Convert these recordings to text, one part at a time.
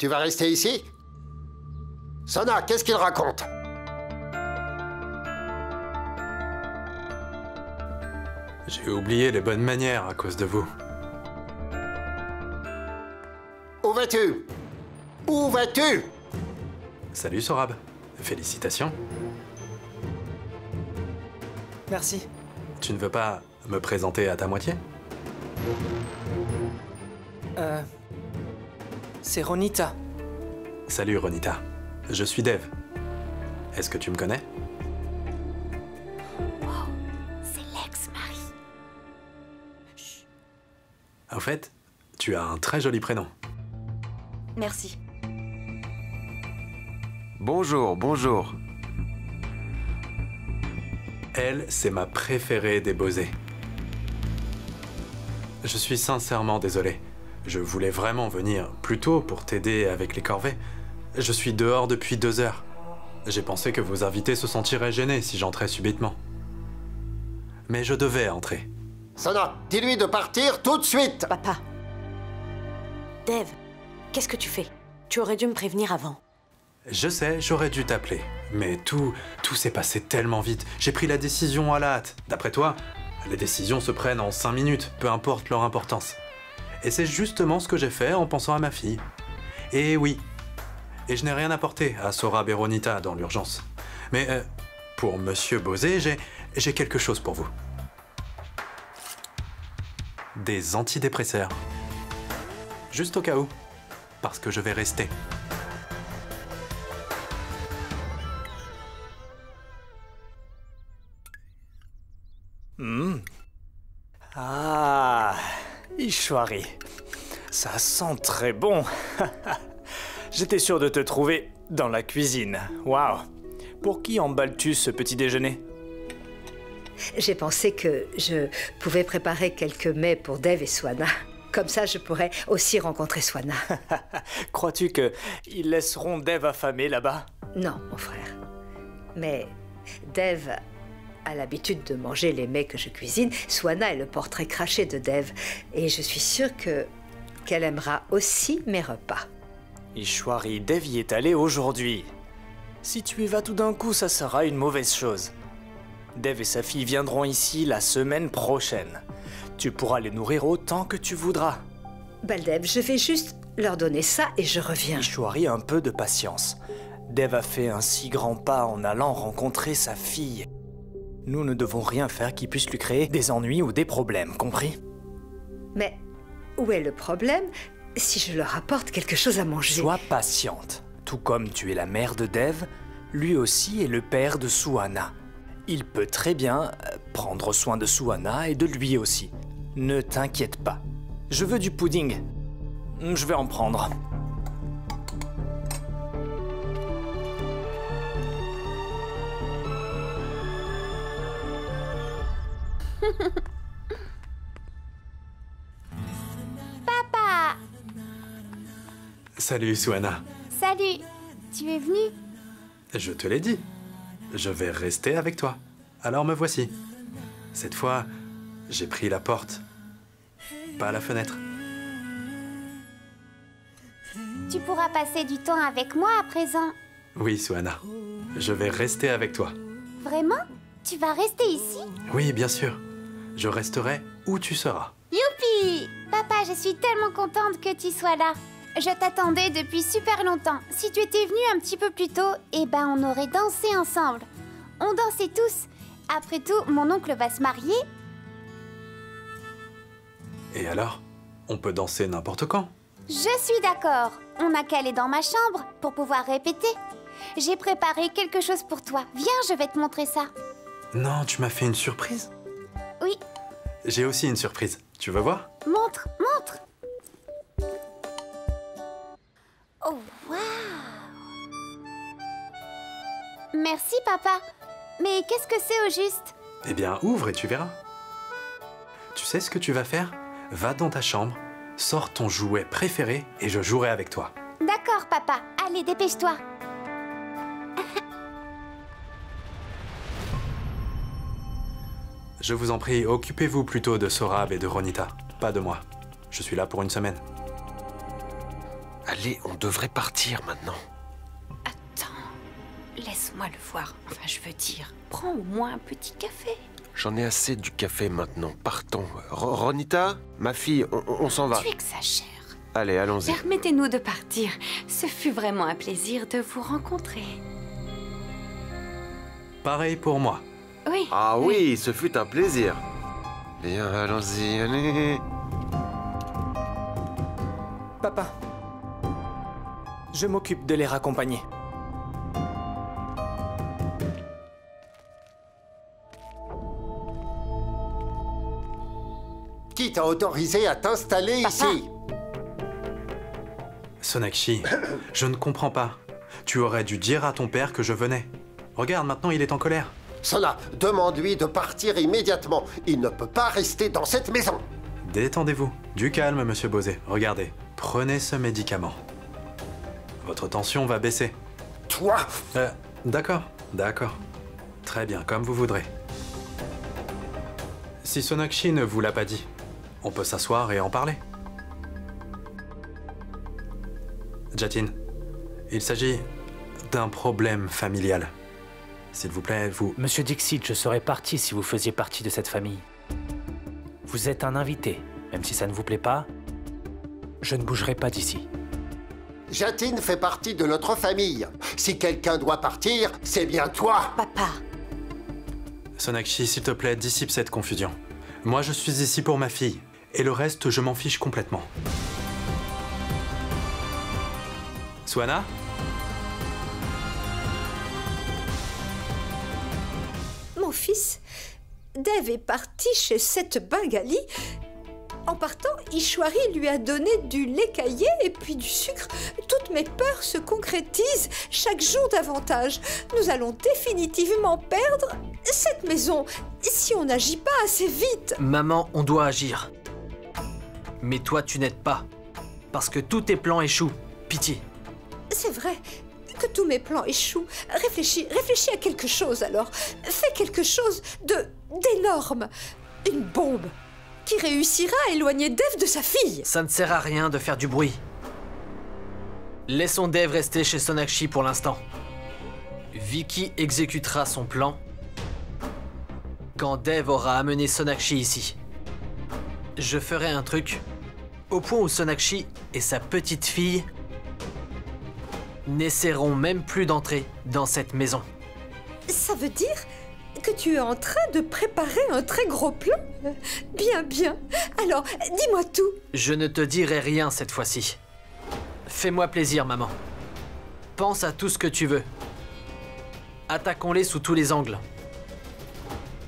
tu vas rester ici? Sona, qu'est-ce qu'il raconte? J'ai oublié les bonnes manières à cause de vous. Où vas-tu? Où vas-tu? Salut Sorab. Félicitations. Merci. Tu ne veux pas me présenter à ta moitié? C'est Ronita. Salut Ronita. Je suis Dev. Est-ce que tu me connais? C'est l'ex-mari. En fait, tu as un très joli prénom. Merci. Bonjour, bonjour. Elle, c'est ma préférée des Bosé. Je suis sincèrement désolé. Je voulais vraiment venir plus tôt pour t'aider avec les corvées. Je suis dehors depuis 2 heures. J'ai pensé que vos invités se sentiraient gênés si j'entrais subitement. Mais je devais entrer. Sona, dis-lui de partir tout de suite. Papa. Dev, qu'est-ce que tu fais? Tu aurais dû me prévenir avant. Je sais, j'aurais dû t'appeler. Mais tout s'est passé tellement vite. J'ai pris la décision à la hâte. D'après toi, les décisions se prennent en 5 minutes, peu importe leur importance. Et c'est justement ce que j'ai fait en pensant à ma fille. Et oui. Et je n'ai rien apporté à Sorab et Ronita dans l'urgence. Mais pour Monsieur Bosé, j'ai quelque chose pour vous. Des antidépresseurs. Juste au cas où. Parce que je vais rester. Ah, Ishwari. Ça sent très bon. J'étais sûr de te trouver dans la cuisine. Waouh. Pour qui emballes-tu ce petit déjeuner? J'ai pensé que je pouvais préparer quelques mets pour Dev et Swana. Comme ça, je pourrais aussi rencontrer Swana. Crois-tu qu'ils laisseront Dev affamé là-bas? Non, mon frère. Mais Dev a l'habitude de manger les mets que je cuisine. Swana est le portrait craché de Dev. Et je suis sûre qu'elle aimera aussi mes repas. Ishwari, Dev y est allé aujourd'hui. Si tu y vas tout d'un coup, ça sera une mauvaise chose. Dev et sa fille viendront ici la semaine prochaine. Tu pourras les nourrir autant que tu voudras. Baldev, je vais juste leur donner ça et je reviens. Ishwari, un peu de patience. Dev a fait un si grand pas en allant rencontrer sa fille. Nous ne devons rien faire qui puisse lui créer des ennuis ou des problèmes, compris? Mais où est le problème si je leur apporte quelque chose à manger? Sois patiente. Tout comme tu es la mère de Dev, lui aussi est le père de Suhana. Il peut très bien prendre soin de Suhana et de lui aussi. Ne t'inquiète pas. Je veux du pudding. Je vais en prendre. Papa! Salut Suhana. Salut! Tu es venu? Je te l'ai dit. Je vais rester avec toi. Alors me voici. Cette fois, j'ai pris la porte, pas la fenêtre. Tu pourras passer du temps avec moi à présent. Oui, Suhana. Je vais rester avec toi. Vraiment? Tu vas rester ici? Oui, bien sûr. Je resterai où tu seras. Youpi! Papa, je suis tellement contente que tu sois là. Je t'attendais depuis super longtemps. Si tu étais venu un petit peu plus tôt, eh ben on aurait dansé ensemble. On dansait tous. Après tout, mon oncle va se marier. Et alors? On peut danser n'importe quand. Je suis d'accord. On n'a qu'à aller dans ma chambre pour pouvoir répéter. J'ai préparé quelque chose pour toi. Viens, je vais te montrer ça. Non, tu m'as fait une surprise. Oui, J'ai aussi une surprise. Tu veux voir? montre, montre. Oh, waouh! Merci, papa. Mais qu'est-ce que c'est au juste? Eh bien, ouvre et tu verras. Tu sais ce que tu vas faire? Va dans ta chambre, sors ton jouet préféré et je jouerai avec toi. D'accord, papa. Allez, dépêche-toi. Je vous en prie, occupez-vous plutôt de Sorab et de Ronita, pas de moi. Je suis là pour une semaine. Allez, on devrait partir maintenant. Attends, laisse-moi le voir. Enfin, je veux dire, prends au moins un petit café. J'en ai assez du café maintenant. Partons. Ronita, ma fille, on s'en va. Tu exagères. Allez, allons-y. Permettez-nous de partir. Ce fut vraiment un plaisir de vous rencontrer. Pareil pour moi. Oui. Ah oui, ce fut un plaisir. Bien, allons-y, allez. Papa, je m'occupe de les raccompagner. Qui t'a autorisé à t'installer ici? Sonakshi, je ne comprends pas. Tu aurais dû dire à ton père que je venais. Regarde, maintenant il est en colère. Sona, demande-lui de partir immédiatement. Il ne peut pas rester dans cette maison. Détendez-vous. Du calme, monsieur Bosé. Regardez, prenez ce médicament. Votre tension va baisser. Toi, D'accord, d'accord. Très bien, comme vous voudrez. Si Sonakshi ne vous l'a pas dit, on peut s'asseoir et en parler. Jatin, il s'agit d'un problème familial. S'il vous plaît, vous... Monsieur Dixit, je serais parti si vous faisiez partie de cette famille. Vous êtes un invité. Même si ça ne vous plaît pas, je ne bougerai pas d'ici. Jatin fait partie de notre famille. Si quelqu'un doit partir, c'est bien toi. Papa. Sonakshi, s'il te plaît, dissipe cette confusion. Moi, je suis ici pour ma fille. Et le reste, je m'en fiche complètement. Swana? Mon fils, Dev est parti chez cette Bengali. En partant, Ishwari lui a donné du lait caillé et puis du sucre. Toutes mes peurs se concrétisent chaque jour davantage. Nous allons définitivement perdre cette maison si on n'agit pas assez vite. Maman, on doit agir. Mais toi, tu n'aides pas. Parce que tous tes plans échouent. Pitié. C'est vrai que tous mes plans échouent. Réfléchis à quelque chose alors. Fais quelque chose d'énorme. Une bombe qui réussira à éloigner Dev de sa fille. Ça ne sert à rien de faire du bruit. Laissons Dev rester chez Sonakshi pour l'instant. Vicky exécutera son plan quand Dev aura amené Sonakshi ici. Je ferai un truc au point où Sonakshi et sa petite fille n'essaieront même plus d'entrer dans cette maison. Ça veut dire que tu es en train de préparer un très gros plan? Bien, bien. Alors, dis-moi tout. Je ne te dirai rien cette fois-ci. Fais-moi plaisir, maman. Pense à tout ce que tu veux. Attaquons-les sous tous les angles.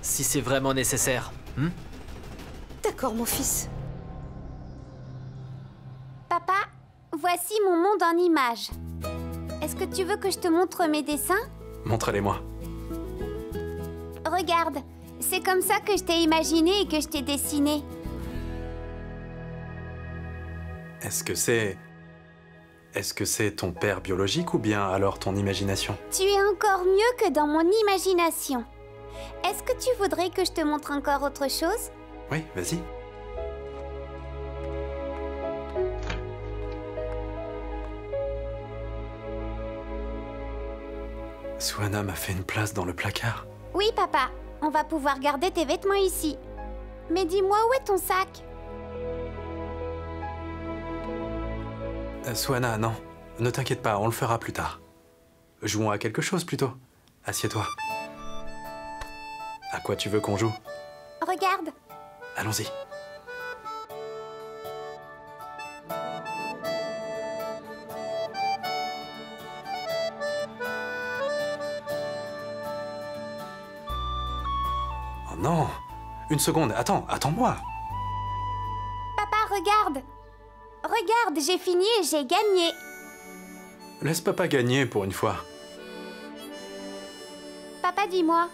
Si c'est vraiment nécessaire. D'accord, mon fils. Papa, voici mon monde en images. Est-ce que tu veux que je te montre mes dessins? Montrez-les-moi. Regarde, c'est comme ça que je t'ai imaginé et que je t'ai dessiné. Est-ce que c'est ton père biologique ou bien alors ton imagination? Tu es encore mieux que dans mon imagination. Est-ce que tu voudrais que je te montre encore autre chose? Oui, vas-y. Swana m'a fait une place dans le placard. Oui, papa. On va pouvoir garder tes vêtements ici. Mais dis-moi, où est ton sac? Swana, non. Ne t'inquiète pas, on le fera plus tard. Jouons à quelque chose plutôt. Assieds-toi. À quoi tu veux qu'on joue? Regarde. Allons-y. Oh non! Une seconde, attends-moi! Papa, regarde. Regarde, j'ai fini et j'ai gagné. Laisse papa gagner pour une fois. Papa, dis-moi.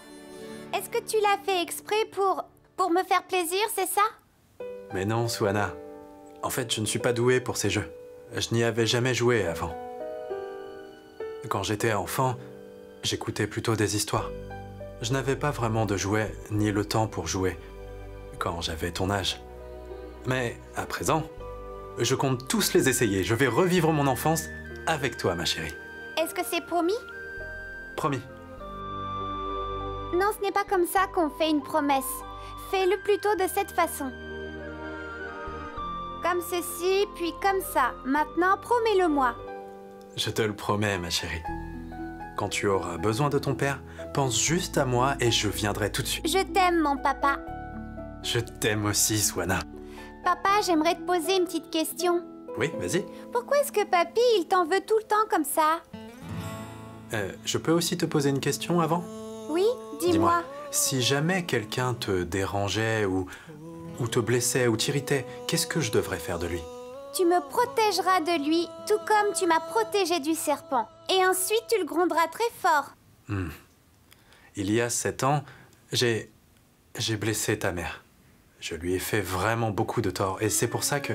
Est-ce que tu l'as fait exprès pour me faire plaisir, c'est ça? Mais non, Swana. En fait, je ne suis pas doué pour ces jeux. Je n'y avais jamais joué avant. Quand j'étais enfant, j'écoutais plutôt des histoires. Je n'avais pas vraiment de jouets, ni le temps pour jouer, quand j'avais ton âge. Mais à présent, Je compte tous les essayer. Je vais revivre mon enfance avec toi, ma chérie. Est-ce que c'est promis? Promis. Non, ce n'est pas comme ça qu'on fait une promesse. Fais-le plutôt de cette façon. Comme ceci, puis comme ça. Maintenant, promets-le-moi. Je te le promets, ma chérie. Quand tu auras besoin de ton père, pense juste à moi et je viendrai tout de suite. Je t'aime, mon papa. Je t'aime aussi, Swanna. Papa, j'aimerais te poser une petite question. Oui, vas-y. Pourquoi est-ce que papy, il t'en veut tout le temps comme ça? Je peux aussi te poser une question avant? Oui, dis-moi. Si jamais quelqu'un te dérangeait ou te blessait ou t'irritait, qu'est-ce que je devrais faire de lui? Tu me protégeras de lui, tout comme tu m'as protégé du serpent. Et ensuite, tu le gronderas très fort. Il y a 7 ans, j'ai blessé ta mère. Je lui ai fait vraiment beaucoup de tort. Et c'est pour ça que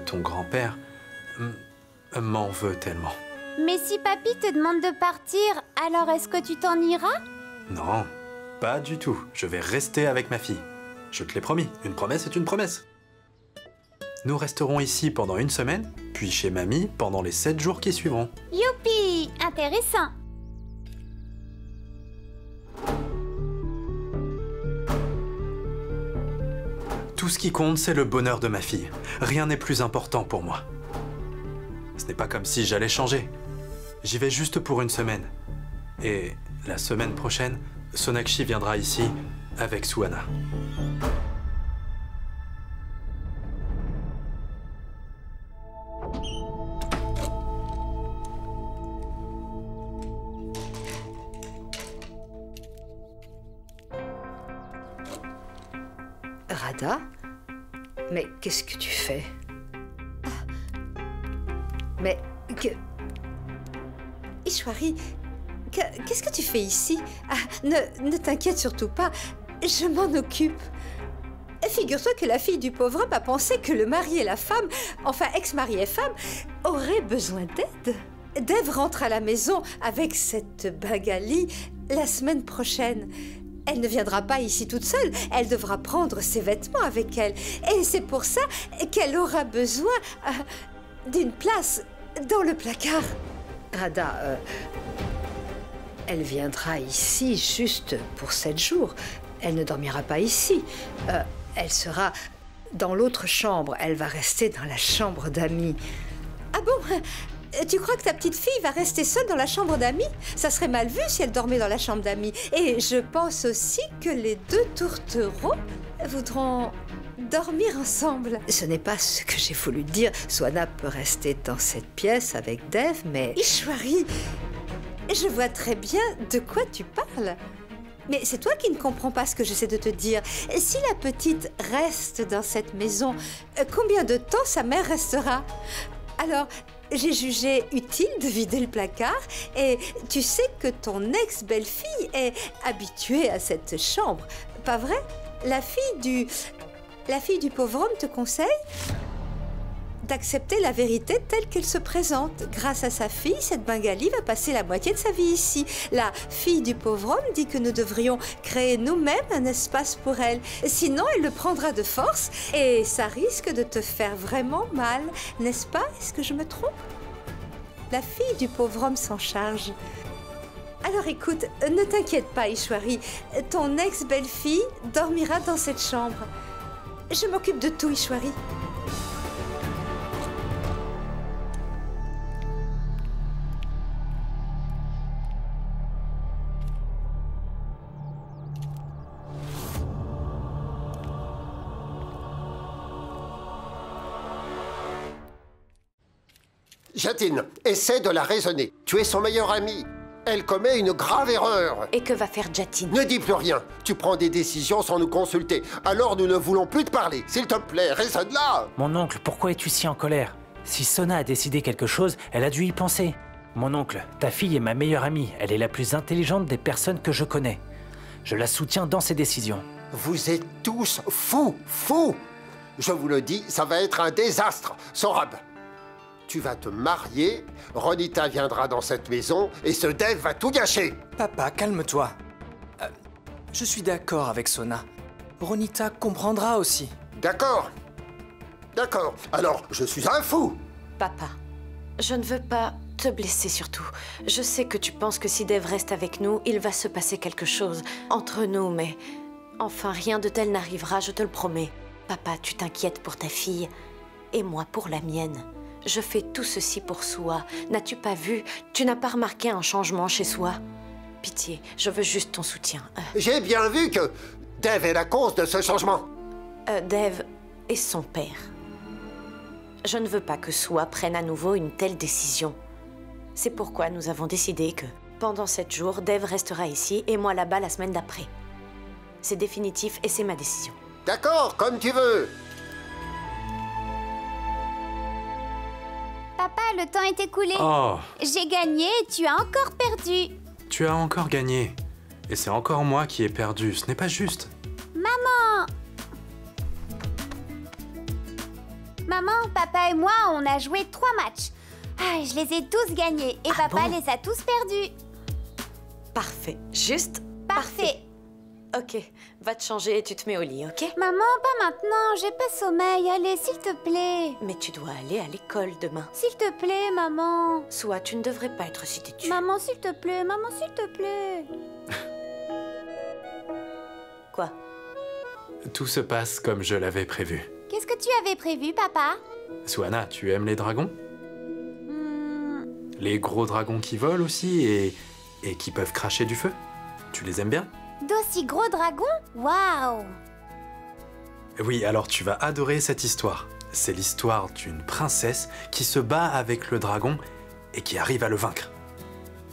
ton grand-père m'en veut tellement. Mais si papy te demande de partir, alors est-ce que tu t'en iras? Non, pas du tout. Je vais rester avec ma fille. Je te l'ai promis. Une promesse est une promesse. Nous resterons ici pendant 1 semaine, puis chez mamie pendant les 7 jours qui suivront. Youpi! Intéressant! Tout ce qui compte, c'est le bonheur de ma fille. Rien n'est plus important pour moi. Ce n'est pas comme si j'allais changer. J'y vais juste pour 1 semaine. Et la semaine prochaine, Sonakshi viendra ici avec Swanna. Radha? Mais qu'est-ce que tu fais? Mais que... Ishwari, qu'est-ce que tu fais ici? Ne t'inquiète surtout pas, je m'en occupe. Figure-toi que la fille du pauvre homme a pensé que le mari et la femme, enfin ex-mari et femme, auraient besoin d'aide. Dev rentre à la maison avec cette Bengali la semaine prochaine. Elle ne viendra pas ici toute seule, elle devra prendre ses vêtements avec elle. Et c'est pour ça qu'elle aura besoin d'une place dans le placard. Radha, elle viendra ici juste pour 7 jours. Elle ne dormira pas ici. Elle sera dans l'autre chambre. Elle va rester dans la chambre d'amis. Ah bon? Tu crois que ta petite fille va rester seule dans la chambre d'amis? Ça serait mal vu si elle dormait dans la chambre d'amis. Et je pense aussi que les 2 tourtereaux voudront dormir ensemble. Ce n'est pas ce que j'ai voulu dire. Swanna peut rester dans cette pièce avec Dev, mais... Ishwari, je vois très bien de quoi tu parles. Mais c'est toi qui ne comprends pas ce que j'essaie de te dire. Si la petite reste dans cette maison, combien de temps sa mère restera? Alors... j'ai jugé utile de vider le placard et tu sais que ton ex-belle-fille est habituée à cette chambre, pas vrai? La fille du pauvre homme te conseille d'accepter la vérité telle qu'elle se présente. Grâce à sa fille, cette Bengali va passer la moitié de sa vie ici. La fille du pauvre homme dit que nous devrions créer nous-mêmes un espace pour elle. Sinon, elle le prendra de force et ça risque de te faire vraiment mal. N'est-ce pas? Est-ce que je me trompe? La fille du pauvre homme s'en charge. Alors écoute, ne t'inquiète pas, Ishwari. Ton ex-belle-fille dormira dans cette chambre. Je m'occupe de tout, Ishwari. Jatin, essaie de la raisonner. Tu es son meilleur ami. Elle commet une grave erreur. Et que va faire Jatin? Ne dis plus rien. Tu prends des décisions sans nous consulter. Alors nous ne voulons plus te parler. S'il te plaît, raisonne-la. Mon oncle, pourquoi es-tu si en colère? Si Sona a décidé quelque chose, elle a dû y penser. Mon oncle, ta fille est ma meilleure amie. Elle est la plus intelligente des personnes que je connais. Je la soutiens dans ses décisions. Vous êtes tous fous, fous. Je vous le dis, ça va être un désastre. Sorab, tu vas te marier, Ronita viendra dans cette maison et ce Dev va tout gâcher. Papa, calme-toi. Je suis d'accord avec Sona. Ronita comprendra aussi. D'accord. D'accord, alors je suis un fou. Papa, je ne veux pas te blesser surtout. Je sais que tu penses que si Dave reste avec nous, il va se passer quelque chose entre nous, mais... Enfin, rien de tel n'arrivera, je te le promets. Papa, tu t'inquiètes pour ta fille, et moi pour la mienne. Je fais tout ceci pour Sua. N'as-tu pas vu? Tu n'as pas remarqué un changement chez Sua? Pitié, je veux juste ton soutien. J'ai bien vu que Dave est la cause de ce changement. Dave est son père. Je ne veux pas que Sua prenne à nouveau une telle décision. C'est pourquoi nous avons décidé que, pendant 7 jours, Dave restera ici et moi là-bas la semaine d'après. C'est définitif et c'est ma décision. D'accord, comme tu veux. Papa, le temps est écoulé. Oh, J'ai gagné et tu as encore perdu. tu as encore gagné. Et c'est encore moi qui ai perdu, ce n'est pas juste. Maman! Maman, papa et moi, on a joué 3 matchs. Ah, je les ai tous gagnés et papa les a tous perdus. Parfait. Juste Parfait. Ok, va te changer et tu te mets au lit, ok? Maman, pas maintenant, j'ai pas sommeil. Allez, s'il te plaît. Mais tu dois aller à l'école demain. S'il te plaît, maman. Soit tu ne devrais pas être si têtue. Maman, s'il te plaît, maman, s'il te plaît. Quoi? Tout se passe comme je l'avais prévu. Qu'est-ce que tu avais prévu, papa? Suana, tu aimes les dragons? Les gros dragons qui volent aussi et qui peuvent cracher du feu? Tu les aimes bien? D'aussi gros dragons? Waouh! Oui, alors tu vas adorer cette histoire. C'est l'histoire d'une princesse qui se bat avec le dragon et qui arrive à le vaincre.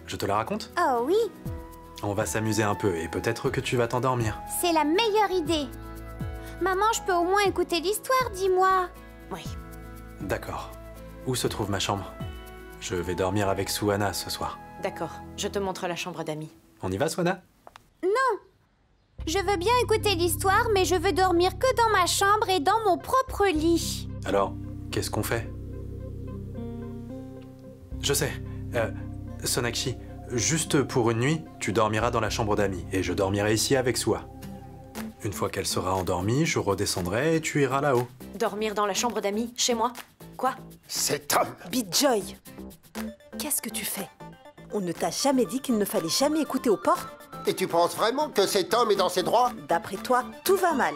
Je te la raconte? Oh oui, On va s'amuser un peu et peut-être que tu vas t'endormir. c'est la meilleure idée. Maman, je peux au moins écouter l'histoire, dis-moi. Oui. D'accord. Où se trouve ma chambre? Je vais dormir avec Suana ce soir. D'accord, je te montre la chambre d'amis. On y va, Suana? Je veux bien écouter l'histoire, mais je veux dormir que dans ma chambre et dans mon propre lit. Alors, qu'est-ce qu'on fait? Je sais. Sonakshi, juste pour une nuit, tu dormiras dans la chambre d'amis et je dormirai ici avec Sua. Une fois qu'elle sera endormie, je redescendrai et tu iras là-haut. Dormir dans la chambre d'amis, chez moi? Quoi? Cet homme. Bijoy, qu'est-ce que tu fais? On ne t'a jamais dit qu'il ne fallait jamais écouter aux portes? Et tu penses vraiment que cet homme est dans ses droits? D'après toi, tout va mal.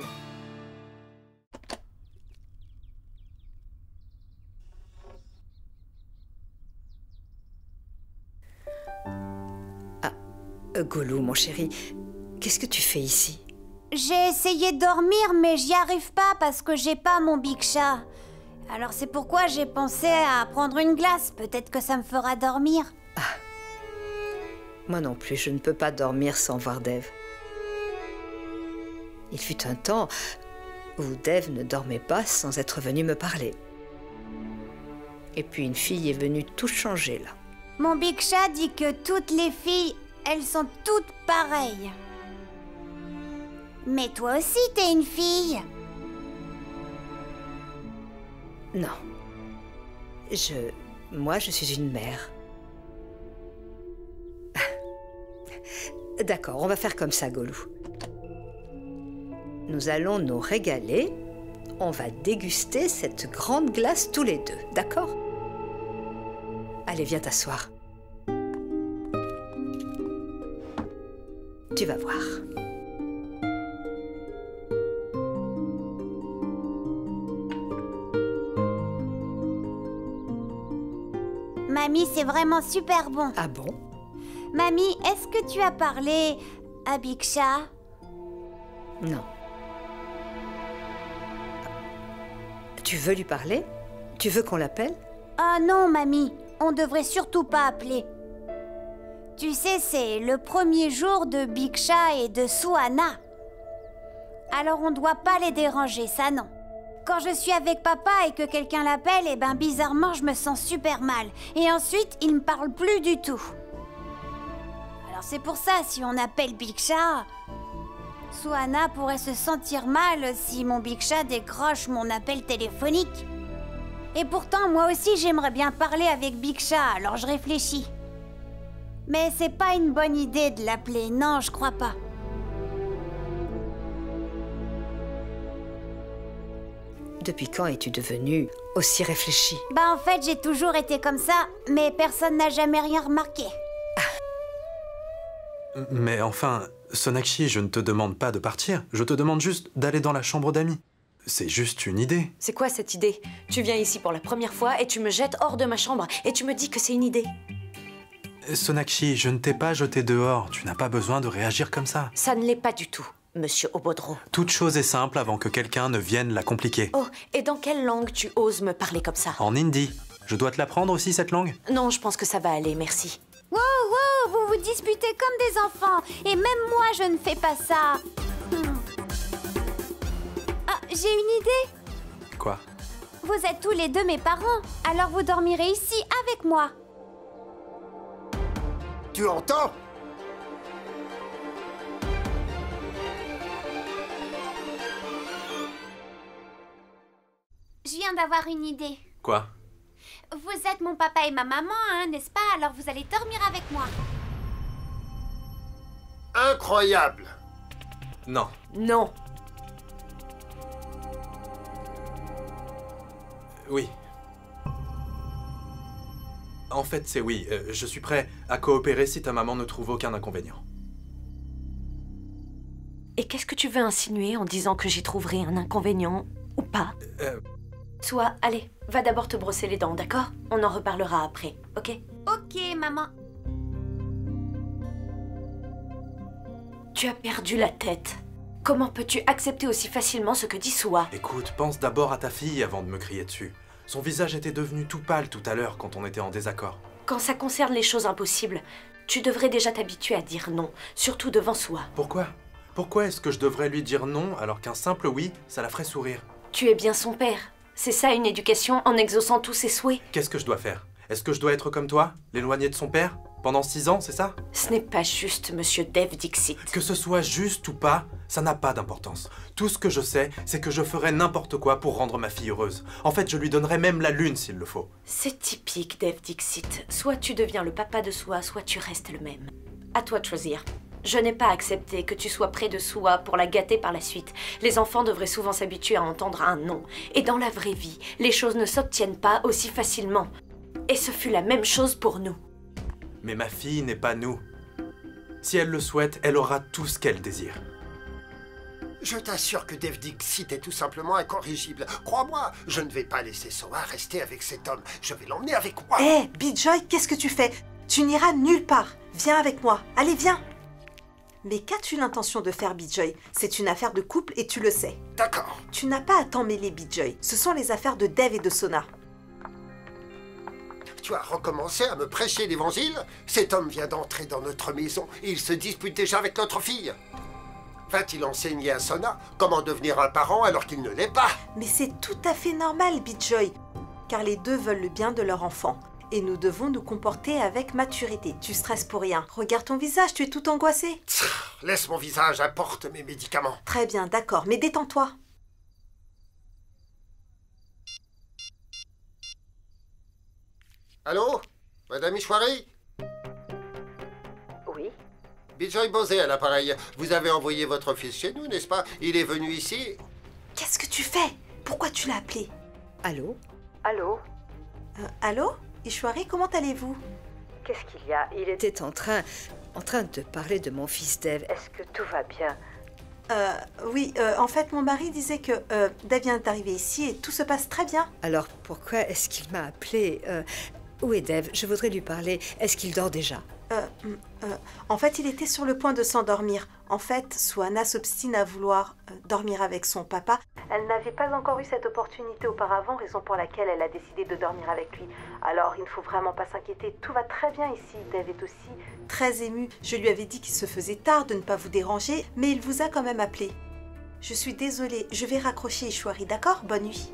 Golou, mon chéri, qu'est-ce que tu fais ici? J'ai essayé de dormir, mais j'y arrive pas parce que j'ai pas mon Big Chat. Alors c'est pourquoi j'ai pensé à prendre une glace. Peut-être que ça me fera dormir. Moi non plus, je ne peux pas dormir sans voir Dave. Il fut un temps où Dave ne dormait pas sans être venu me parler. Et puis une fille est venue tout changer là. Mon Big Chat dit que toutes les filles, elles sont toutes pareilles. Mais toi aussi, t'es une fille. Non. Moi, je suis une mère. D'accord, on va faire comme ça, Golou. Nous allons nous régaler. On va déguster cette grande glace tous les deux, d'accord? Allez, viens t'asseoir. Tu vas voir. Mamie, c'est vraiment super bon. Ah bon? Mamie, est-ce que tu as parlé à Big Chat? Non. Tu veux lui parler? Tu veux qu'on l'appelle? Ah non, Mamie, on devrait surtout pas appeler. Tu sais, c'est le premier jour de Big Chat et de Suana. Alors on doit pas les déranger, ça non. Quand je suis avec papa et que quelqu'un l'appelle, eh ben bizarrement, je me sens super mal. Et ensuite, il me parle plus du tout. Alors c'est pour ça, si on appelle Big Chat, Suana pourrait se sentir mal si mon Big Chat décroche mon appel téléphonique. Et pourtant, moi aussi, j'aimerais bien parler avec Big Chat, alors je réfléchis. Mais c'est pas une bonne idée de l'appeler, non, je crois pas. Depuis quand es-tu devenue aussi réfléchie? Bah en fait, j'ai toujours été comme ça, mais personne n'a jamais rien remarqué. Mais enfin, Sonakshi, je ne te demande pas de partir. Je te demande juste d'aller dans la chambre d'amis. C'est juste une idée. C'est quoi cette idée? Tu viens ici pour la première fois et tu me jettes hors de ma chambre et tu me dis que c'est une idée. Sonakshi, je ne t'ai pas jeté dehors. Tu n'as pas besoin de réagir comme ça. Ça ne l'est pas du tout, monsieur Obodro. Toute chose est simple avant que quelqu'un ne vienne la compliquer. Oh, et dans quelle langue tu oses me parler comme ça? En hindi. Je dois te l'apprendre aussi, cette langue? Non, je pense que ça va aller, merci. Wow, wow, vous vous disputez comme des enfants. Et même moi, je ne fais pas ça. Ah, j'ai une idée. Quoi? Vous êtes tous les deux mes parents, alors vous dormirez ici avec moi. Tu entends? Je viens d'avoir une idée. Quoi? Vous êtes mon papa et ma maman, hein, n'est-ce pas? Alors vous allez dormir avec moi. Incroyable! Non. Non. Oui. En fait, c'est oui. Je suis prêt à coopérer si ta maman ne trouve aucun inconvénient. Et qu'est-ce que tu veux insinuer en disant que j'y trouverai un inconvénient ou pas? Soit, allez, va d'abord te brosser les dents, d'accord? On en reparlera après, ok? Ok, maman. Tu as perdu la tête. Comment peux-tu accepter aussi facilement ce que dit Soa? Écoute, pense d'abord à ta fille avant de me crier dessus. Son visage était devenu tout pâle tout à l'heure quand on était en désaccord. Quand ça concerne les choses impossibles, tu devrais déjà t'habituer à dire non, surtout devant Soa. Pourquoi? Pourquoi est-ce que je devrais lui dire non alors qu'un simple oui, ça la ferait sourire? Tu es bien son père. C'est ça une éducation en exaucant tous ses souhaits? Qu'est-ce que je dois faire? Est-ce que je dois être comme toi? L'éloigner de son père? Pendant 6 ans, c'est ça? Ce n'est pas juste, monsieur Dev Dixit. Que ce soit juste ou pas, ça n'a pas d'importance. Tout ce que je sais, c'est que je ferai n'importe quoi pour rendre ma fille heureuse. En fait, je lui donnerai même la lune s'il le faut. C'est typique, Dev Dixit. Soit tu deviens le papa de Soa, soit tu restes le même. À toi de choisir. Je n'ai pas accepté que tu sois près de Soa pour la gâter par la suite. Les enfants devraient souvent s'habituer à entendre un non. Et dans la vraie vie, les choses ne s'obtiennent pas aussi facilement. Et ce fut la même chose pour nous. Mais ma fille n'est pas nous. Si elle le souhaite, elle aura tout ce qu'elle désire. Je t'assure que Dev Dixit est tout simplement incorrigible. Crois-moi, je ne vais pas laisser Soa rester avec cet homme. Je vais l'emmener avec moi. Hé, Bijoy, qu'est-ce que tu fais? Tu n'iras nulle part. Viens avec moi. Allez, viens. Mais qu'as-tu l'intention de faire, Bijoy? C'est une affaire de couple et tu le sais. D'accord. Tu n'as pas à t'en mêler, Bijoy. Ce sont les affaires de Dev et de Sona. Tu as recommencé à me prêcher l'évangile? Cet homme vient d'entrer dans notre maison et il se dispute déjà avec notre fille. Va-t-il enseigner à Sona comment devenir un parent alors qu'il ne l'est pas? Mais c'est tout à fait normal, Bijoy. Car les deux veulent le bien de leur enfant. Et nous devons nous comporter avec maturité. Tu stresses pour rien. Regarde ton visage, tu es tout angoissé. Laisse mon visage, apporte mes médicaments. Très bien, d'accord, mais détends-toi. Allô? Madame Ishwari? Oui. Bijoy Bosé à l'appareil. Vous avez envoyé votre fils chez nous, n'est-ce pas? Il est venu ici. Qu'est-ce que tu fais? Pourquoi tu l'as appelé? Allô? Allô? Allô? Ishwari, comment allez-vous? Qu'est-ce qu'il y a? Il était en train de parler de mon fils Dev. Est-ce que tout va bien? Oui, en fait, mon mari disait que Dev vient d'arriver ici et tout se passe très bien. Alors, pourquoi est-ce qu'il m'a appelé? Où est Dev? Je voudrais lui parler. Est-ce qu'il dort déjà? En fait, il était sur le point de s'endormir. En fait, Suana s'obstine à vouloir dormir avec son papa. Elle n'avait pas encore eu cette opportunité auparavant, raison pour laquelle elle a décidé de dormir avec lui. Alors, il ne faut vraiment pas s'inquiéter. Tout va très bien ici. Dev est aussi très ému. Je lui avais dit qu'il se faisait tard de ne pas vous déranger, mais il vous a quand même appelé. Je suis désolée. Je vais raccrocher, Ishwari, d'accord? Bonne nuit.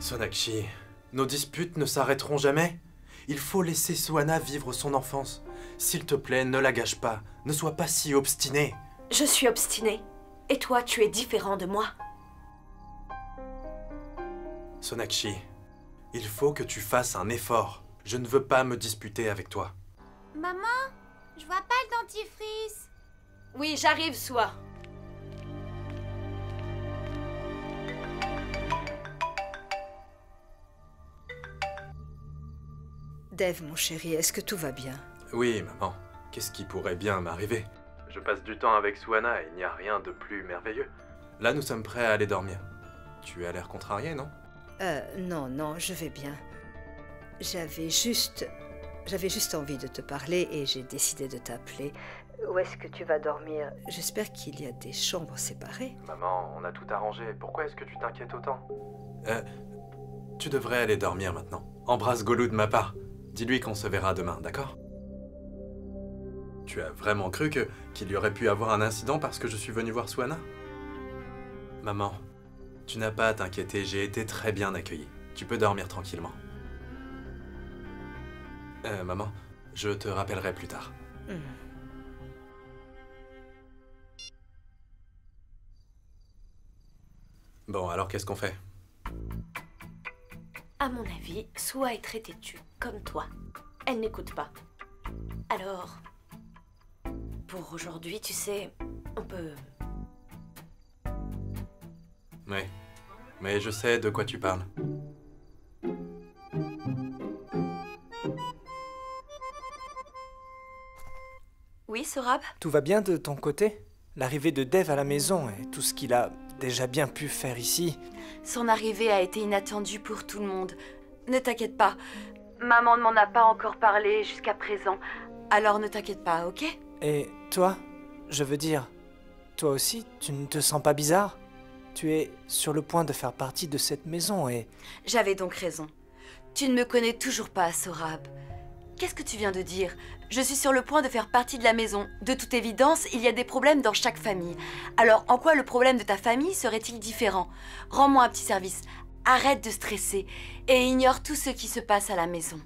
Sonakshi, nos disputes ne s'arrêteront jamais. Il faut laisser Suana vivre son enfance. S'il te plaît, ne la gâche pas. Ne sois pas si obstiné. Je suis obstinée. Et toi, tu es différent de moi. Sonakshi, il faut que tu fasses un effort. Je ne veux pas me disputer avec toi. Maman, je vois pas le dentifrice. Oui, j'arrive, Soa. Dave, mon chéri, est-ce que tout va bien? Oui, maman. Qu'est-ce qui pourrait bien m'arriver? Je passe du temps avec Suana et il n'y a rien de plus merveilleux. Là, nous sommes prêts à aller dormir. Tu as l'air contrarié, non? Non, non, je vais bien. J'avais juste envie de te parler et j'ai décidé de t'appeler. Où est-ce que tu vas dormir? J'espère qu'il y a des chambres séparées. Maman, on a tout arrangé. Pourquoi est-ce que tu t'inquiètes autant? Tu devrais aller dormir maintenant. Embrasse Golou de ma part. Dis-lui qu'on se verra demain, d'accord? Tu as vraiment cru qu'il y aurait pu avoir un incident parce que je suis venu voir Suana? Maman, tu n'as pas à t'inquiéter, j'ai été très bien accueilli. Tu peux dormir tranquillement. Maman, je te rappellerai plus tard. Bon, alors qu'est-ce qu'on fait? À mon avis, Sua est très têtue, comme toi. Elle n'écoute pas. Alors, pour aujourd'hui, tu sais, on peut... Oui, mais je sais de quoi tu parles. Oui, Sorab? Tout va bien de ton côté? L'arrivée de Dave à la maison et tout ce qu'il a déjà bien pu faire ici. Son arrivée a été inattendue pour tout le monde. Ne t'inquiète pas. Maman ne m'en a pas encore parlé jusqu'à présent. Alors ne t'inquiète pas, ok? Et toi, je veux dire, toi aussi, tu ne te sens pas bizarre? Tu es sur le point de faire partie de cette maison et... J'avais donc raison. Tu ne me connais toujours pas, Sorab. Qu'est-ce que tu viens de dire? Je suis sur le point de faire partie de la maison. De toute évidence, il y a des problèmes dans chaque famille. Alors, en quoi le problème de ta famille serait-il différent? Rends-moi un petit service. Arrête de stresser et ignore tout ce qui se passe à la maison.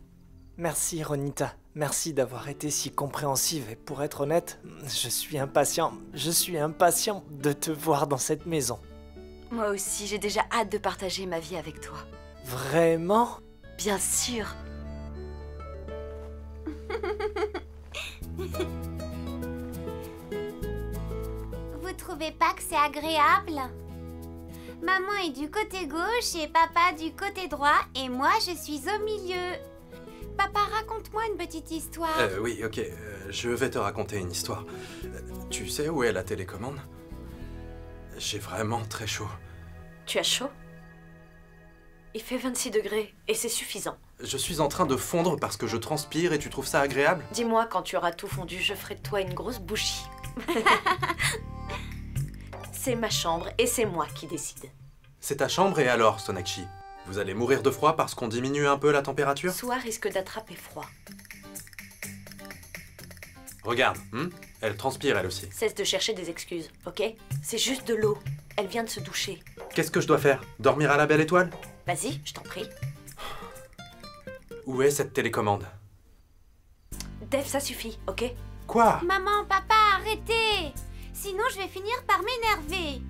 Merci, Ronita. Merci d'avoir été si compréhensive. Et pour être honnête, je suis impatient de te voir dans cette maison. Moi aussi, j'ai déjà hâte de partager ma vie avec toi. Vraiment? Bien sûr. Vous trouvez pas que c'est agréable? Maman est du côté gauche et papa du côté droit et moi je suis au milieu. Papa, raconte-moi une petite histoire. Oui, ok, je vais te raconter une histoire. Tu sais où est la télécommande? J'ai vraiment très chaud. Tu as chaud? Il fait 26 degrés et c'est suffisant. Je suis en train de fondre parce que je transpire et tu trouves ça agréable? Dis-moi, quand tu auras tout fondu, je ferai de toi une grosse bouchie. C'est ma chambre et c'est moi qui décide. C'est ta chambre et alors, Sonakshi? Vous allez mourir de froid parce qu'on diminue un peu la température? Sua risque d'attraper froid. Regarde, elle transpire elle aussi. Cesse de chercher des excuses, ok? C'est juste de l'eau. Elle vient de se doucher. Qu'est-ce que je dois faire? Dormir à la belle étoile? Vas-y, je t'en prie. Où est cette télécommande? Dave, ça suffit, ok? Quoi? Maman, papa, arrêtez! Sinon je vais finir par m'énerver.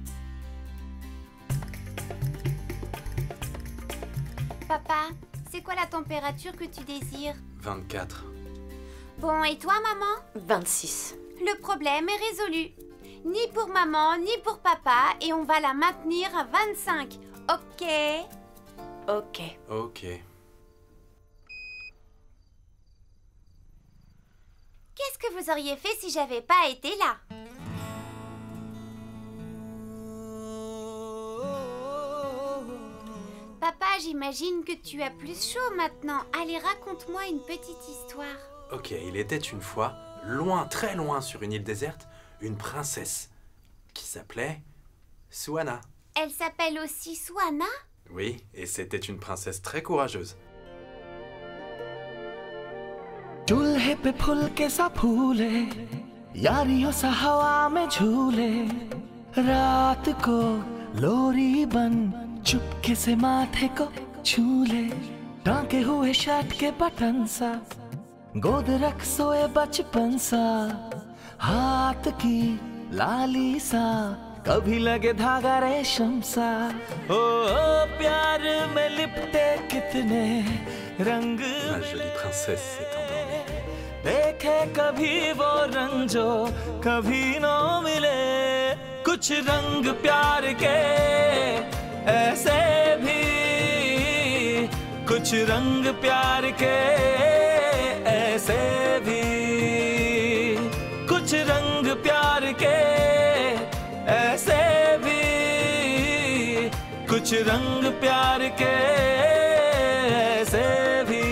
Papa, c'est quoi la température que tu désires? 24. Bon, et toi, maman? 26. Le problème est résolu. Ni pour maman, ni pour papa, et on va la maintenir à 25. Ok? Ok. Ok. Qu'est-ce que vous auriez fait si j'avais pas été là? Papa, j'imagine que tu as plus chaud maintenant. Allez, raconte-moi une petite histoire. Ok, il était une fois, loin, très loin sur une île déserte, une princesse qui s'appelait Suana. Elle s'appelle aussi Suana? Oui, et c'était une princesse très courageuse. चूल्हे पे फुलके सा फूले यारियों सा हवा में झूले रात को लोरी बन चुपके से माथे को छूले टांके हुए शर्ट के बटन सा गोद रख सोए बचपन सा हाथ की लाली सा कभी लगे धागा रेशम सा ओ प्यार में लिपटे कितने रंग Ma jolie princesse s'est endormie. देखे कभी वो रंग जो कभी न मिले कुछ रंग प्यार के ऐसे भी कुछ रंग प्यार के ऐसे भी कुछ रंग प्यार के ऐसे भी कुछ रंग प्यार के ऐसे भी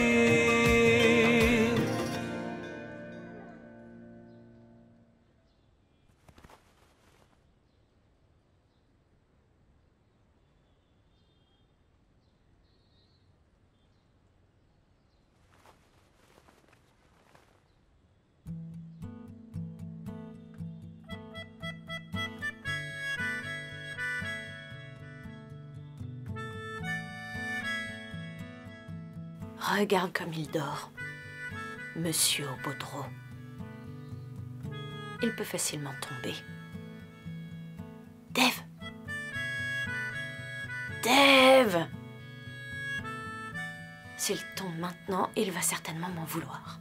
Regarde comme il dort, Monsieur Baudreau. Il peut facilement tomber. Dave! Dave! S'il tombe maintenant, il va certainement m'en vouloir.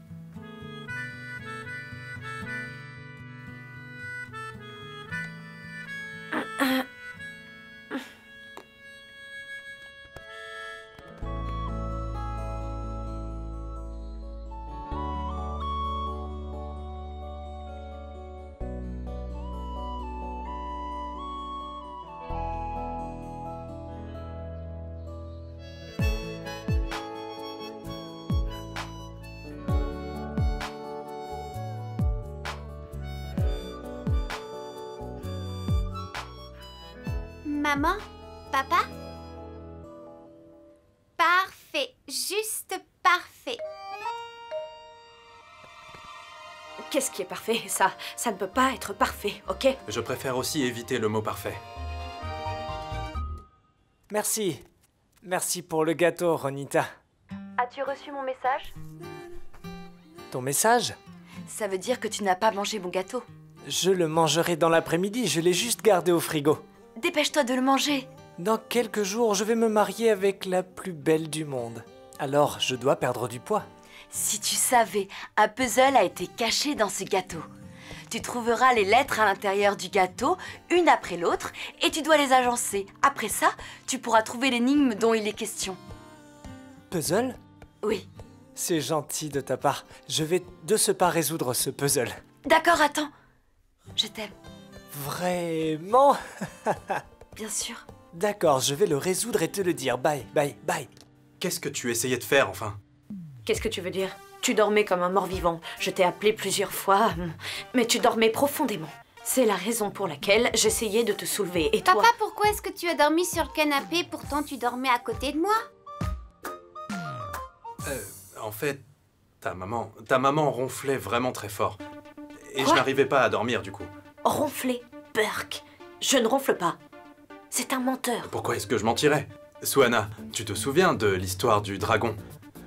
Maman? Papa? Parfait, juste parfait. Qu'est-ce qui est parfait? Ça ne peut pas être parfait, ok? Je préfère aussi éviter le mot parfait. Merci. Merci pour le gâteau, Ronita. As-tu reçu mon message? Ton message? Ça veut dire que tu n'as pas mangé mon gâteau. Je le mangerai dans l'après-midi, je l'ai juste gardé au frigo. Dépêche-toi de le manger. Dans quelques jours, je vais me marier avec la plus belle du monde. Alors, je dois perdre du poids. Si tu savais, un puzzle a été caché dans ce gâteau. Tu trouveras les lettres à l'intérieur du gâteau, une après l'autre, et tu dois les agencer. Après ça, tu pourras trouver l'énigme dont il est question. Puzzle? Oui. C'est gentil de ta part. Je vais de ce pas résoudre ce puzzle. D'accord, attends. Je t'aime. Vraiment? Bien sûr. D'accord, je vais le résoudre et te le dire. Bye, bye, bye. Qu'est-ce que tu essayais de faire, enfin? Qu'est-ce que tu veux dire? Tu dormais comme un mort-vivant. Je t'ai appelé plusieurs fois, mais tu dormais profondément. C'est la raison pour laquelle j'essayais de te soulever. Et toi? Papa, pourquoi est-ce que tu as dormi sur le canapé? Pourtant, tu dormais à côté de moi. En fait, ta maman ronflait vraiment très fort. Et Quoi? je n'arrivais pas à dormir, du coup. Ronfler, Burke. Je ne ronfle pas. C'est un menteur. Pourquoi est-ce que je mentirais? Suana, tu te souviens de l'histoire du dragon?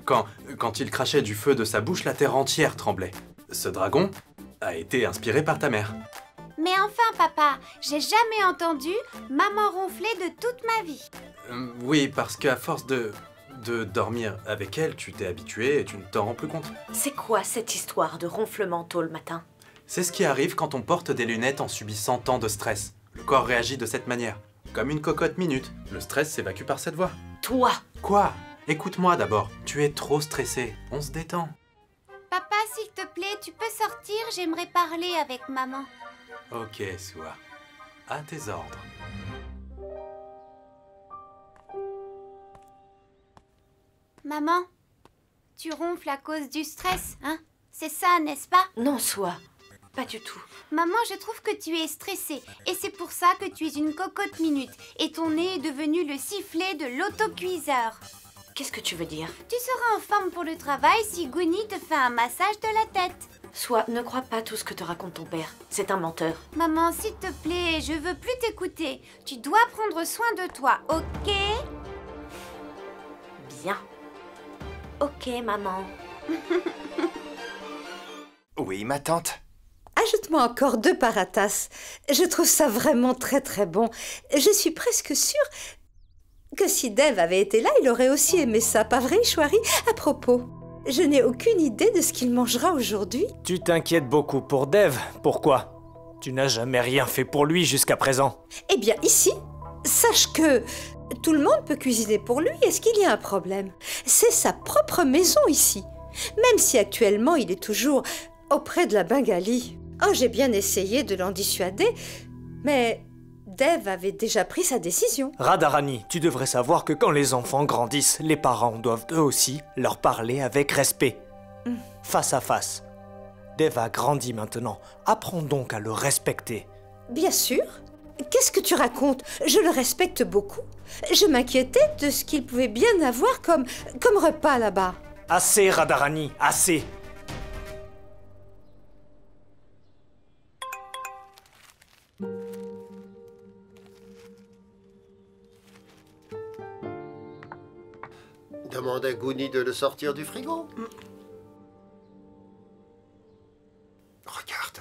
Quand il crachait du feu de sa bouche, la terre entière tremblait. Ce dragon a été inspiré par ta mère. Mais enfin, papa, j'ai jamais entendu maman ronfler de toute ma vie. Oui, parce qu'à force de dormir avec elle, tu t'es habitué et tu ne t'en rends plus compte. C'est quoi cette histoire de ronflement tôt le matin? C'est ce qui arrive quand on porte des lunettes en subissant tant de stress. Le corps réagit de cette manière. Comme une cocotte minute. Le stress s'évacue par cette voie. Toi! Quoi? Écoute-moi d'abord. Tu es trop stressé. On se détend. Papa, s'il te plaît, tu peux sortir? J'aimerais parler avec maman. Ok, Sua. À tes ordres. Maman, tu ronfles à cause du stress, hein? C'est ça, n'est-ce pas? Non, Sua. Pas du tout. Maman, je trouve que tu es stressée. Et c'est pour ça que tu es une cocotte minute. Et ton nez est devenu le sifflet de l'autocuiseur. Qu'est-ce que tu veux dire? Tu seras en forme pour le travail si Goonie te fait un massage de la tête. Soit, ne crois pas tout ce que te raconte ton père. C'est un menteur. Maman, s'il te plaît, je veux plus t'écouter. Tu dois prendre soin de toi, ok? Bien. Ok, maman. Oui, ma tante. Ajoute-moi encore 2 paratas. Je trouve ça vraiment très très bon. Je suis presque sûre que si Dave avait été là, il aurait aussi aimé ça. Pas vrai, Chouari? À propos, je n'ai aucune idée de ce qu'il mangera aujourd'hui. Tu t'inquiètes beaucoup pour Dave. Pourquoi? Tu n'as jamais rien fait pour lui jusqu'à présent. Eh bien, ici, sache que tout le monde peut cuisiner pour lui. Est-ce qu'il y a un problème? C'est sa propre maison ici. même si actuellement il est toujours auprès de la Bengali. Oh, j'ai bien essayé de l'en dissuader, mais Dev avait déjà pris sa décision. Radharani, tu devrais savoir que quand les enfants grandissent, les parents doivent eux aussi leur parler avec respect. Face à face. Dev a grandi maintenant. Apprends donc à le respecter. Bien sûr. Qu'est-ce que tu racontes? Je le respecte beaucoup. Je m'inquiétais de ce qu'il pouvait bien avoir comme repas là-bas. Assez, Radharani, assez. Demande à Gouni de le sortir du frigo. Regarde.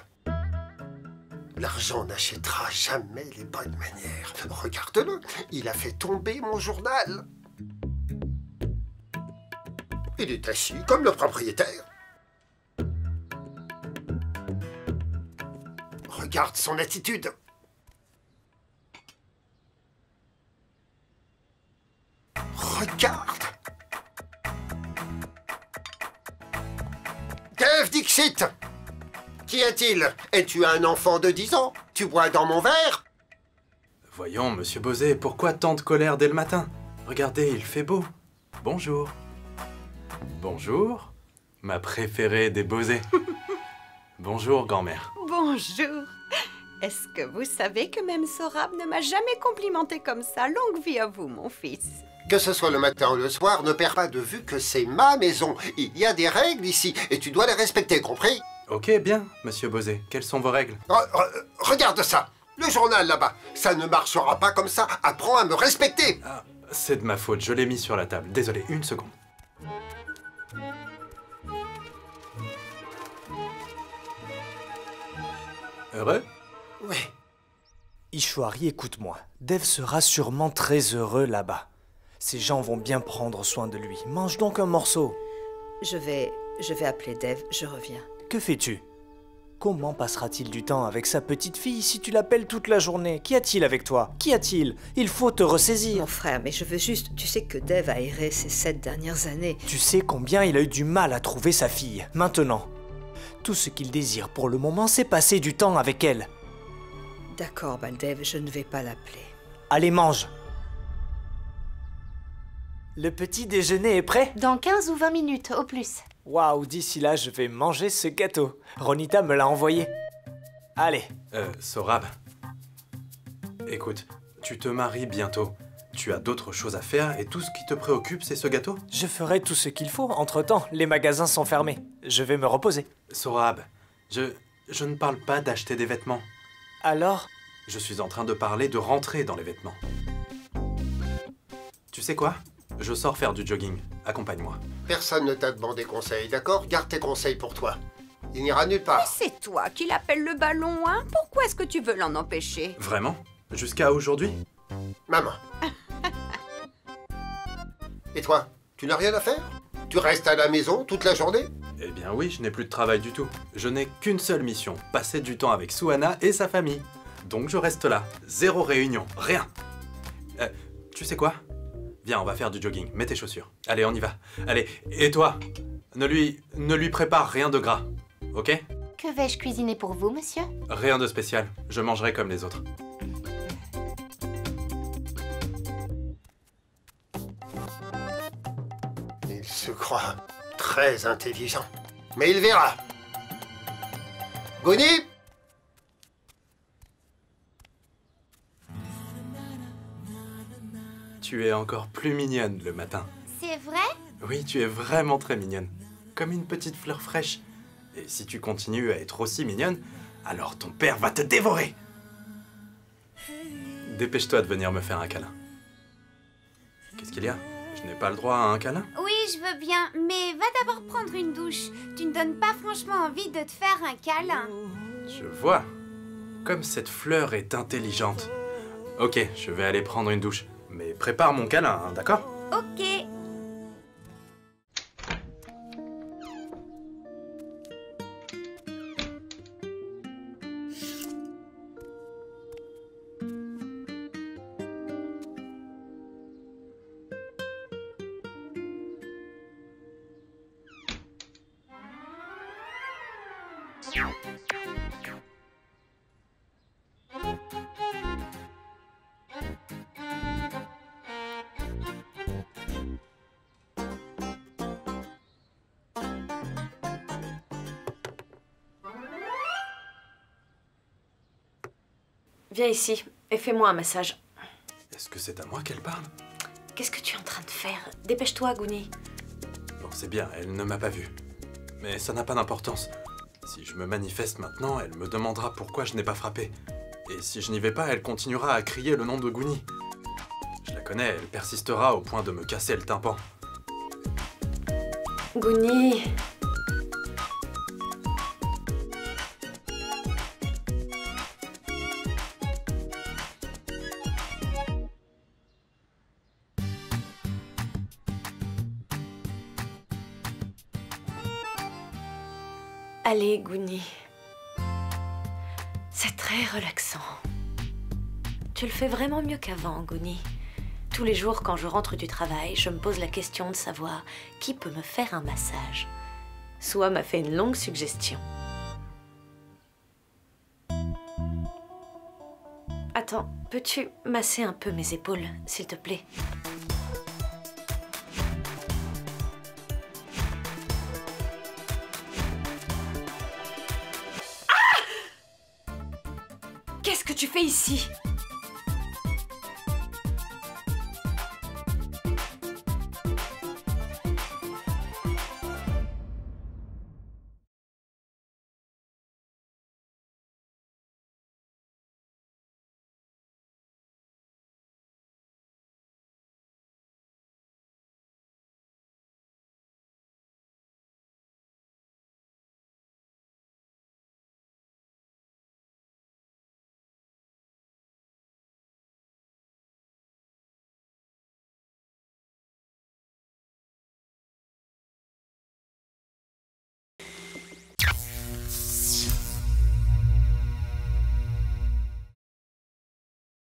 L'argent n'achètera jamais les bonnes manières. Regarde-le, il a fait tomber mon journal. Il est assis comme le propriétaire. Regarde son attitude. Regarde. Dev Dixit! Qu'y a-t-il? Es-tu un enfant de 10 ans? Tu bois dans mon verre? Voyons, monsieur Bosé, pourquoi tant de colère dès le matin? Regardez, il fait beau. Bonjour. Bonjour, ma préférée des Bosés. Bonjour, grand-mère. Bonjour. Est-ce que vous savez que même Sorab ne m'a jamais complimenté comme ça? Longue vie à vous, mon fils. Que ce soit le matin ou le soir, ne perds pas de vue que c'est ma maison. Il y a des règles ici, et tu dois les respecter, compris? Ok, bien, monsieur Bosé. Quelles sont vos règles? Regarde ça. Le journal là-bas. Ça ne marchera pas comme ça. Apprends à me respecter. Ah, c'est de ma faute, je l'ai mis sur la table. Désolé, une seconde. Heureux? Oui. Ishwari, écoute-moi. Dev sera sûrement très heureux là-bas. Ces gens vont bien prendre soin de lui. Mange donc un morceau. Je vais appeler Dev, je reviens. Que fais-tu? Comment passera-t-il du temps avec sa petite fille si tu l'appelles toute la journée? Qu'y a-t-il avec toi? Qu'y a-t-il? Il faut te ressaisir. Mon frère, mais je veux juste... Tu sais que Dev a erré ces 7 dernières années. Tu sais combien il a eu du mal à trouver sa fille. Maintenant, tout ce qu'il désire pour le moment, c'est passer du temps avec elle. D'accord, Baldev, je ne vais pas l'appeler. Allez, mange. Le petit déjeuner est prêt? Dans 15 ou 20 minutes, au plus. Waouh, d'ici là, je vais manger ce gâteau. Ronita me l'a envoyé. Allez. Sorab. Écoute, tu te maries bientôt. Tu as d'autres choses à faire et tout ce qui te préoccupe, c'est ce gâteau? Je ferai tout ce qu'il faut. Entre-temps, les magasins sont fermés. Je vais me reposer. Sorab, je ne parle pas d'acheter des vêtements. Alors? Je suis en train de parler de rentrer dans les vêtements. Tu sais quoi? Je sors faire du jogging. Accompagne-moi. Personne ne t'a demandé conseil, d'accord? Garde tes conseils pour toi. Il n'ira nulle part. C'est toi qui l'appelles le ballon, hein? Pourquoi est-ce que tu veux l'en empêcher? Vraiment? Jusqu'à aujourd'hui? Maman. Et toi? Tu n'as rien à faire? Tu restes à la maison toute la journée? Eh bien oui, je n'ai plus de travail du tout. Je n'ai qu'une seule mission, passer du temps avec Suhana et sa famille. Donc je reste là. 0 réunion, rien. Tu sais quoi? Viens, on va faire du jogging. Mets tes chaussures. Allez, on y va. Allez, et toi? Ne lui prépare rien de gras, ok? Que vais-je cuisiner pour vous, monsieur? Rien de spécial. Je mangerai comme les autres. Il se croit très intelligent. Mais il verra. Gouni? Tu es encore plus mignonne le matin. C'est vrai? Oui, tu es vraiment très mignonne. Comme une petite fleur fraîche. Et si tu continues à être aussi mignonne, alors ton père va te dévorer. Dépêche-toi de venir me faire un câlin. Qu'est-ce qu'il y a? Je n'ai pas le droit à un câlin? Oui, je veux bien, mais va d'abord prendre une douche. Tu ne donnes pas franchement envie de te faire un câlin. Je vois. Comme cette fleur est intelligente. Ok, je vais aller prendre une douche. Mais prépare mon câlin, hein, d'accord? Ok. Viens ici et fais-moi un massage. Est-ce que c'est à moi qu'elle parle? Qu'est-ce que tu es en train de faire? Dépêche-toi, Guni. Bon, c'est bien, elle ne m'a pas vu. Mais ça n'a pas d'importance. Si je me manifeste maintenant, elle me demandera pourquoi je n'ai pas frappé. Et si je n'y vais pas, elle continuera à crier le nom de Guni. Je la connais, elle persistera au point de me casser le tympan. Guni. Allez, Guni. C'est très relaxant. Tu le fais vraiment mieux qu'avant, Guni. Tous les jours, quand je rentre du travail, je me pose la question de savoir qui peut me faire un massage. Soa m'a fait une longue suggestion. Attends, peux-tu masser un peu mes épaules, s'il te plaît? Qu'est-ce que tu fais ici?